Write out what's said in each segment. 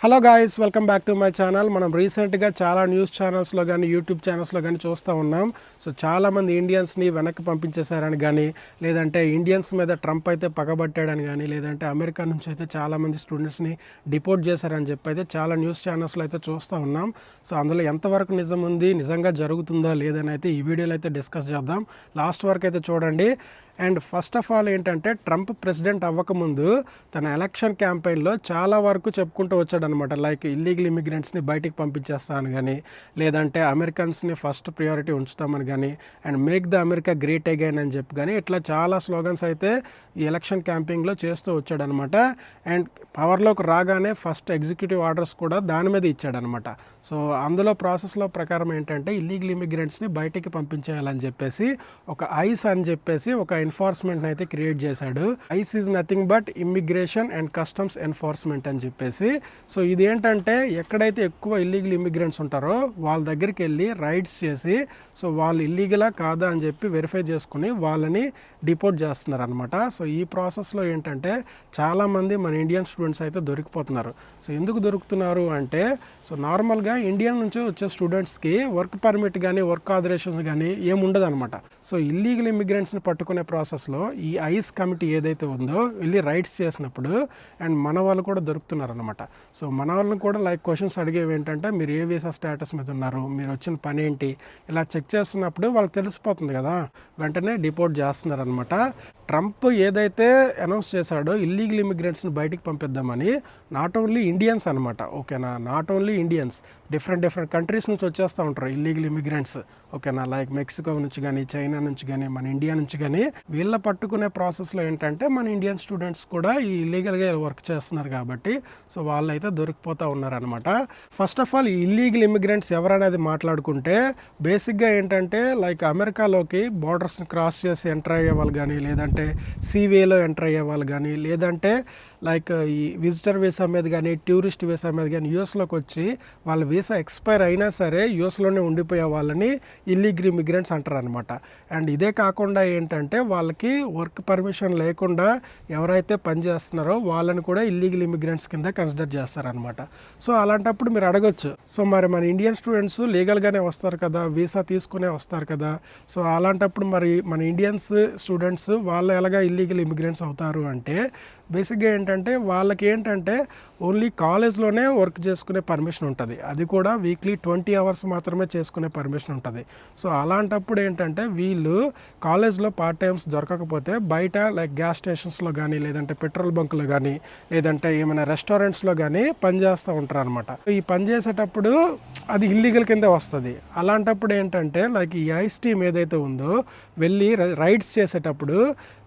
Hello guys, welcome back to my channel. మనం రీసెంట్గా చాలా న్యూస్ ఛానల్స్లో కానీ యూట్యూబ్ ఛానల్స్లో కానీ చూస్తూ ఉన్నాం. సో చాలామంది ఇండియన్స్ని వెనక్కి పంపించేశారని కానీ, లేదంటే ఇండియన్స్ మీద ట్రంప్ అయితే పగబట్టాడని కానీ, లేదంటే అమెరికా నుంచి అయితే చాలామంది స్టూడెంట్స్ని డిపోర్ట్ చేశారని చెప్పి అయితే చాలా న్యూస్ ఛానల్స్లో అయితే చూస్తూ ఉన్నాం. సో అందులో ఎంతవరకు నిజం ఉంది, నిజంగా జరుగుతుందా లేదని అయితే ఈ వీడియోలో అయితే డిస్కస్ చేద్దాం. లాస్ట్ వరకు అయితే చూడండి. అండ్ ఫస్ట్ ఆఫ్ ఆల్ ఏంటంటే, ట్రంప్ ప్రెసిడెంట్ అవ్వకముందు తన ఎలక్షన్ క్యాంపెయిన్లో చాలా వరకు చెప్పుకుంటూ వచ్చాడనమాట. లైక్ ఇల్లీగల్ ఇమిగ్రెంట్స్ని బయటికి పంపించేస్తాను కానీ, లేదంటే అమెరికన్స్ని ఫస్ట్ ప్రియారిటీ ఉంచుతామని కానీ, and make the America great again అని చెప్పి కానీ, ఇట్లా చాలా స్లోగన్స్ అయితే ఈ ఎలక్షన్ క్యాంపెయిన్లో చేస్తూ వచ్చాడనమాట. అండ్ పవర్లోకి రాగానే ఫస్ట్ ఎగ్జిక్యూటివ్ ఆర్డర్స్ కూడా దాని మీద ఇచ్చాడనమాట. సో అందులో ప్రాసెస్లో ప్రకారం ఏంటంటే, ఇల్లీగల్ ఇమిగ్రెంట్స్ని బయటికి పంపించేయాలని చెప్పేసి ఒక ఐస్ అని చెప్పేసి ఒక ఎన్ఫోర్స్మెంట్ అయితే క్రియేట్ చేశాడు. Ice is nothing but immigration and customs enforcement అని చెప్పేసి. సో ఇది ఏంటంటే, ఎక్కడైతే ఎక్కువ ఇల్లీగల్ ఇమిగ్రెంట్స్ ఉంటారో వాళ్ళ దగ్గరికి వెళ్ళి రైడ్స్ చేసి, సో వాళ్ళు ఇల్లీగలా కాదా అని చెప్పి వెరిఫై చేసుకుని వాళ్ళని డిపోర్ట్ చేస్తున్నారు అనమాట. సో ఈ ప్రాసెస్లో ఏంటంటే, చాలామంది మన ఇండియన్ స్టూడెంట్స్ అయితే దొరికిపోతున్నారు. సో ఎందుకు దొరుకుతున్నారు అంటే, సో నార్మల్గా ఇండియన్ నుంచి వచ్చే స్టూడెంట్స్కి వర్క్ పర్మిట్ కానీ వర్క్ ఆథరైజేషన్స్ కానీ ఏముండదు అనమాట. సో ఇల్లీగల్ ఇమిగ్రెంట్స్ని పట్టుకునే ప్రాసెస్లో ఈ ఐస్ కమిటీ ఏదైతే ఉందో వెళ్ళి రైడ్స్ చేసినప్పుడు అండ్ మన వాళ్ళు కూడా దొరుకుతున్నారు అనమాట. సో మన వాళ్ళని కూడా లైక్ క్వశ్చన్స్ అడిగేవి ఏంటంటే, మీరు ఏ వీసా స్టేటస్ మీద ఉన్నారు, మీరు వచ్చిన పని ఏంటి, ఇలా చెక్ చేస్తున్నప్పుడు వాళ్ళకి తెలిసిపోతుంది కదా, వెంటనే డిపోర్ట్ చేస్తున్నారు అనమాట. ట్రంప్ ఏదైతే అనౌన్స్ చేశాడో ఇల్లీగల్ ఇమిగ్రెంట్స్ని బయటికి పంపిద్దామని, నాట్ ఓన్లీ ఇండియన్స్ అనమాట, ఓకేనా, not only Indians, different countries నుంచి వచ్చేస్తూ ఉంటారు ఇల్లీగల్ ఇమిగ్రెంట్స్, ఓకేనా, లైక్ మెక్సికో నుంచి కానీ, చైనా నుంచి కానీ, మన ఇండియా నుంచి కానీ. వీళ్ళ పట్టుకునే ప్రాసెస్లో ఏంటంటే, మన ఇండియన్ స్టూడెంట్స్ కూడా ఈ ఇల్లీగల్గా వర్క్ చేస్తున్నారు కాబట్టి సో వాళ్ళైతే దొరికిపోతూ ఉన్నారనమాట. ఫస్ట్ ఆఫ్ ఆల్ ఈ ఇల్లీగల్ ఇమిగ్రెంట్స్ ఎవరనేది మాట్లాడుకుంటే, బేసిక్గా ఏంటంటే, లైక్ అమెరికాలోకి బార్డర్స్ని క్రాస్ చేసి ఎంటర్ అయ్యే వాళ్ళు కానీ, లేదంటే సీవేలో ఎంటర్ అయ్యే వాళ్ళు కానీ, లేదంటే లైక్ ఈ విజిటర్ వీసా మీద కానీ, టూరిస్ట్ వీసా మీద కానీ యూఎస్లోకి వచ్చి వాళ్ళ వీసా ఎక్స్పైర్ అయినా సరే యూఎస్లోనే ఉండిపోయే వాళ్ళని ఇల్లీగల్ ఇమిగ్రెంట్స్ అంటారు అనమాట. అండ్ ఇదే కాకుండా ఏంటంటే, వాళ్ళకి వర్క్ పర్మిషన్ లేకుండా ఎవరైతే పనిచేస్తున్నారో వాళ్ళని కూడా ఇల్లీగల్ ఇమిగ్రెంట్స్ కింద కన్సిడర్ చేస్తారనమాట. సో అలాంటప్పుడు మీరు అడగొచ్చు, సో మరి మన ఇండియన్ స్టూడెంట్స్ లీగల్గానే వస్తారు కదా, వీసా తీసుకునే వస్తారు కదా, సో అలాంటప్పుడు మరి మన ఇండియన్స్ స్టూడెంట్స్ వాళ్ళు ఎలాగా ఇల్లీగల్ ఇమిగ్రెంట్స్ అవుతారు అంటే, బేసిక్గా ఏంటంటే వాళ్ళకి ఏంటంటే ఓన్లీ కాలేజ్లోనే వర్క్ చేసుకునే పర్మిషన్ ఉంటుంది. అది కూడా వీక్లీ 20 hours మాత్రమే చేసుకునే పర్మిషన్ ఉంటుంది. సో అలాంటప్పుడు ఏంటంటే, వీళ్ళు కాలేజ్లో పార్ట్ టైమ్స్ దొరకకపోతే బయట లైక్ గ్యాస్ స్టేషన్స్లో కానీ, లేదంటే పెట్రోల్ బంకులో కానీ, లేదంటే ఏమైనా రెస్టారెంట్స్లో కానీ పనిచేస్తూ ఉంటారు అనమాట. ఈ పని చేసేటప్పుడు అది ఇల్లీగల్ కింద వస్తుంది. అలాంటప్పుడు ఏంటంటే, లైక్ ఈ ఐస్ టీమ్ ఏదైతే ఉందో వెళ్ళి రైడ్స్ చేసేటప్పుడు,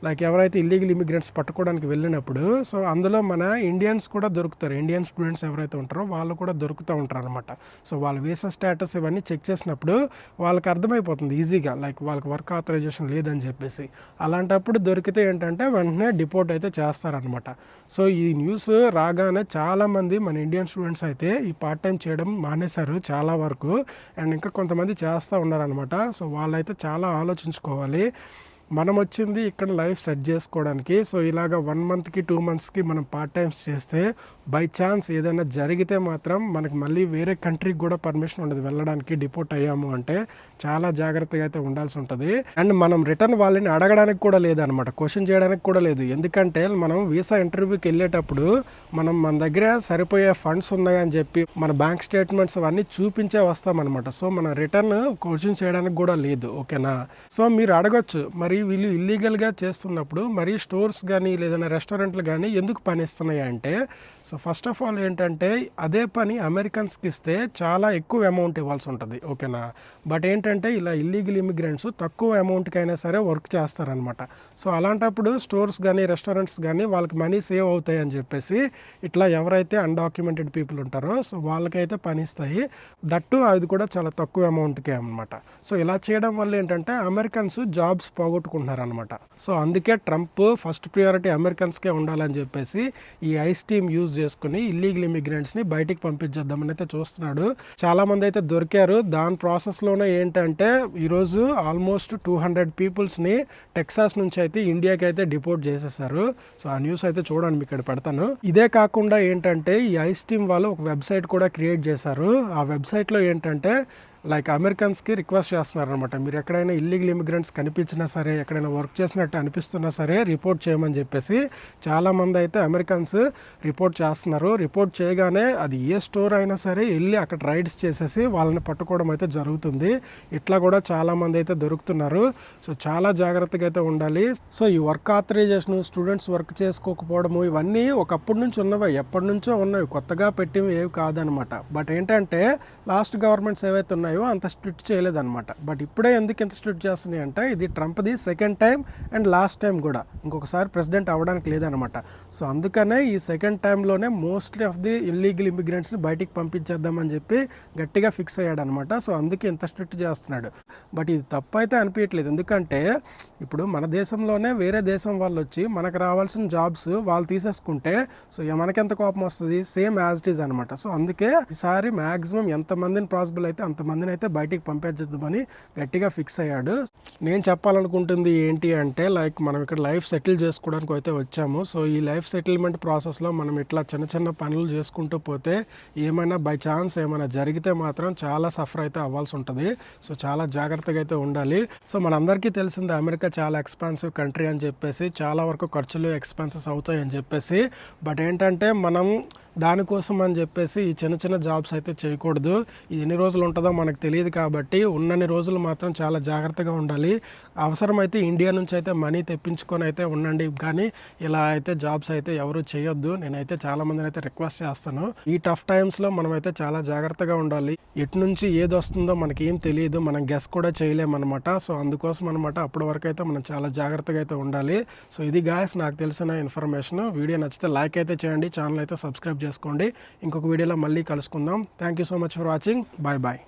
లైక్ ఎవరైతే ఇల్లీగల్ ఇమిగ్రెంట్స్ పట్టుకోవడానికి వెళ్ళినప్పుడు, సో అందులో మన ఇండియన్స్ కూడా దొరుకుతారు. ఇండియన్ స్టూడెంట్స్ ఎవరైతే ఉంటారో వాళ్ళు కూడా దొరుకుతూ ఉంటారు అనమాట. సో వాళ్ళ వీసా స్టేటస్ ఇవన్నీ చెక్ చేసినప్పుడు వాళ్ళకి అర్థమైపోతుంది ఈజీగా, లైక్ వాళ్ళకి వర్క్ ఆథరైజేషన్ లేదని చెప్పేసి. అలాంటప్పుడు దొరికితే ఏంటంటే వెంటనే డిపోర్ట్ అయితే చేస్తారనమాట. సో ఈ న్యూస్ రాగానే చాలామంది మన ఇండియన్ స్టూడెంట్స్ అయితే ఈ పార్ట్ టైం చేయడం మానేశారు చాలా వరకు. అండ్ ఇంకా కొంతమంది చేస్తూ ఉన్నారనమాట. సో వాళ్ళైతే చాలా ఆలోచించుకోవాలి. మనం వచ్చింది ఇక్కడ లైఫ్ సెట్ చేసుకోవడానికి. సో ఇలాగ 1 monthకి 2 monthsకి మనం పార్ట్ టైమ్స్ చేస్తే బై ఛాన్స్ ఏదైనా జరిగితే మాత్రం మనకి మళ్ళీ వేరే కంట్రీకి కూడా పర్మిషన్ ఉండదు వెళ్ళడానికి. డిపోర్ట్ అయ్యాము అంటే చాలా జాగ్రత్తగా అయితే ఉండాల్సి ఉంటుంది. అండ్ మనం రిటర్న్ వాళ్ళని అడగడానికి కూడా లేదనమాట, క్వశ్చన్ చేయడానికి కూడా లేదు. ఎందుకంటే మనం వీసా ఇంటర్వ్యూకి వెళ్ళేటప్పుడు మన దగ్గర సరిపోయే ఫండ్స్ ఉన్నాయని చెప్పి మన బ్యాంక్ స్టేట్మెంట్స్ అవన్నీ చూపించే వస్తామన్నమాట. సో మనం రిటర్న్ క్వశ్చన్ చేయడానికి కూడా లేదు, ఓకేనా. సో మీరు అడగొచ్చు, మరి వీళ్ళు ఇల్లీగల్గా చేస్తున్నప్పుడు మరి స్టోర్స్ కానీ లేదన్నా రెస్టారెంట్లు కానీ ఎందుకు పని ఇస్తున్నాయి అంటే, సో ఫస్ట్ ఆఫ్ ఆల్ ఏంటంటే, అదే పని అమెరికన్స్కి ఇస్తే చాలా ఎక్కువ అమౌంట్ ఇవ్వాల్సి ఉంటుంది, ఓకేనా. బట్ ఏంటంటే ఇలా ఇల్లీగల్ ఇమిగ్రెంట్స్ తక్కువ అమౌంట్కి అయినా సరే వర్క్ చేస్తారనమాట. సో అలాంటప్పుడు స్టోర్స్ కానీ రెస్టారెంట్స్ కానీ వాళ్ళకి మనీ సేవ్ అవుతాయి అని చెప్పేసి ఇట్లా ఎవరైతే అన్డాక్యుమెంటెడ్ పీపుల్ ఉంటారో సో వాళ్ళకైతే పని ఇస్తాయి. దట్టు అది కూడా చాలా తక్కువ అమౌంట్కే అనమాట. సో ఇలా చేయడం వల్ల ఏంటంటే అమెరికన్స్ జాబ్స్ పోగొట్టుకుంటున్నారనమాట. సో అందుకే ట్రంప్ ఫస్ట్ ప్రియారిటీ అమెరికన్స్కే ఉండాలని చెప్పేసి ఈ ఐస్ టీమ్ యూజ్ చేసుకుని ఇల్లీగల్ ఇమిగ్రెంట్స్ని బయటికి పంపించేద్దామని అయితే చూస్తున్నాడు. చాలా మంది అయితే దొరికారు. దాని ప్రాసెస్లోనే ఏంటంటే ఈరోజు ఆల్మోస్ట్ 200 పీపుల్స్ని టెక్సాస్ నుంచి అయితే ఇండియాకి అయితే డిపోర్ట్ చేసేసారు. సో ఆ న్యూస్ అయితే చూడండి, మీకు ఇక్కడ పెడతాను. ఇదే కాకుండా ఏంటంటే ఈ ఐస్ టీమ్ వాళ్ళు ఒక వెబ్సైట్ కూడా క్రియేట్ చేశారు. ఆ వెబ్సైట్లో ఏంటంటే లైక్ అమెరికన్స్కి రిక్వెస్ట్ చేస్తున్నారు అనమాట, మీరు ఎక్కడైనా ఇల్లీగల్ ఇమిగ్రెంట్స్ కనిపించినా సరే, ఎక్కడైనా వర్క్ చేసినట్టు అనిపిస్తున్నా సరే రిపోర్ట్ చేయమని చెప్పేసి చాలామంది అయితే అమెరికన్స్ రిపోర్ట్ చేస్తున్నారు. రిపోర్ట్ చేయగానే అది ఏ స్టోర్ అయినా సరే వెళ్ళి అక్కడ రైడ్స్ చేసేసి వాళ్ళని పట్టుకోవడం అయితే జరుగుతుంది. ఇట్లా కూడా చాలామంది అయితే దొరుకుతున్నారు. సో చాలా జాగ్రత్తగా అయితే ఉండాలి. సో ఈ వర్క్ ఆథరైజేషన్, స్టూడెంట్స్ వర్క్ చేసుకోకపోవడము, ఇవన్నీ ఒకప్పటి నుంచి ఉన్నవి, ఎప్పటి నుంచో ఉన్నవి, కొత్తగా పెట్టినవి ఏవి కాదనమాట. బట్ ఏంటంటే లాస్ట్ గవర్నమెంట్స్ ఏవైతే ఉన్నాయో అంత స్ట్రిక్ట్ చేయలేదన్నమాట. బట్ ఇప్పుడే ఎందుకు ఎంత స్ట్రిక్ట్ చేస్తున్నాయి అంటే ఇది ట్రంప్ది second time and last time కూడా, ఇంకొకసారి ప్రెసిడెంట్ అవ్వడానికి లేదనమాట. సో అందుకనే ఈ సెకండ్ టైంలోనే మోస్ట్లీ ఆఫ్ ది ఇల్లీగల్ ఇమిగ్రెంట్స్ని బయటికి పంపించేద్దామని చెప్పి గట్టిగా ఫిక్స్ అయ్యాడు అనమాట. సో అందుకే ఇంత స్ట్రిక్ట్ చేస్తున్నాడు. బట్ ఇది తప్పు అయితే అనిపించట్లేదు. ఎందుకంటే ఇప్పుడు మన దేశంలోనే వేరే దేశం వాళ్ళు వచ్చి మనకు రావాల్సిన జాబ్స్ వాళ్ళు తీసేసుకుంటే సో మనకెంత కోపం వస్తుంది? సేమ్ యాజ్ ఇట్ ఈజ్ అనమాట. సో అందుకే ఈసారి మ్యాక్సిమం ఎంతమందిని పాసిబుల్ అయితే అంతమందిని అయితే బయటికి పంపించేద్దామని గట్టిగా ఫిక్స్ అయ్యాడు. నేను చెప్పాలనుకుంటుంది ఏంటి అంటే లైక్ మనం ఇక్కడ లైఫ్ సెటిల్ చేసుకోవడానికి అయితే వచ్చాము. సో ఈ లైఫ్ సెటిల్మెంట్ ప్రాసెస్లో మనం ఇట్లా చిన్న చిన్న పనులు చేసుకుంటూ పోతే ఏమైనా బై ఛాన్స్ ఏమైనా జరిగితే మాత్రం చాలా సఫర్ అయితే అవ్వాల్సి ఉంటుంది. సో చాలా జాగ్రత్తగా అయితే ఉండాలి. సో మనందరికీ తెలిసింది అమెరికా చాలా ఎక్స్పెన్సివ్ కంట్రీ అని చెప్పేసి, చాలా వరకు ఖర్చులు ఎక్స్పెన్సెస్ అవుతాయి అని చెప్పేసి. బట్ ఏంటంటే మనం దానికోసం అని చెప్పేసి ఈ చిన్న చిన్న జాబ్స్ అయితే చేయకూడదు. ఇది ఎన్ని రోజులు ఉంటుందో మనకు తెలియదు కాబట్టి ఉన్నన్ని రోజులు మాత్రం చాలా జాగ్రత్తగా ఉండాలి. అవసరమైతే ఇండియా నుంచి అయితే మనీ తెప్పించుకొని అయితే ఉండండి, కానీ ఇలా అయితే జాబ్స్ అయితే ఎవరు చేయొద్దు. నేనైతే చాలా మందిని అయితే రిక్వెస్ట్ చేస్తాను. ఈ టఫ్ టైమ్స్లో మనమైతే చాలా జాగ్రత్తగా ఉండాలి. ఎటు నుంచి ఏది వస్తుందో మనకి ఏం తెలియదు, మనం గెస్ కూడా చేయలేమన్నమాట. సో అందుకోసం అనమాట అప్పటి వరకు అయితే మనం చాలా జాగ్రత్తగా అయితే ఉండాలి. సో ఇది గాయస్ నాకు తెలిసిన ఇన్ఫర్మేషన్. వీడియో నచ్చితే లైక్ అయితే చేయండి, ఛానల్ అయితే సబ్స్క్రైబ్ చేసుకోండి. ఇంకొక వీడియోలో మళ్ళీ కలుసుకుందాం. Thank you so much for watching. Bye bye.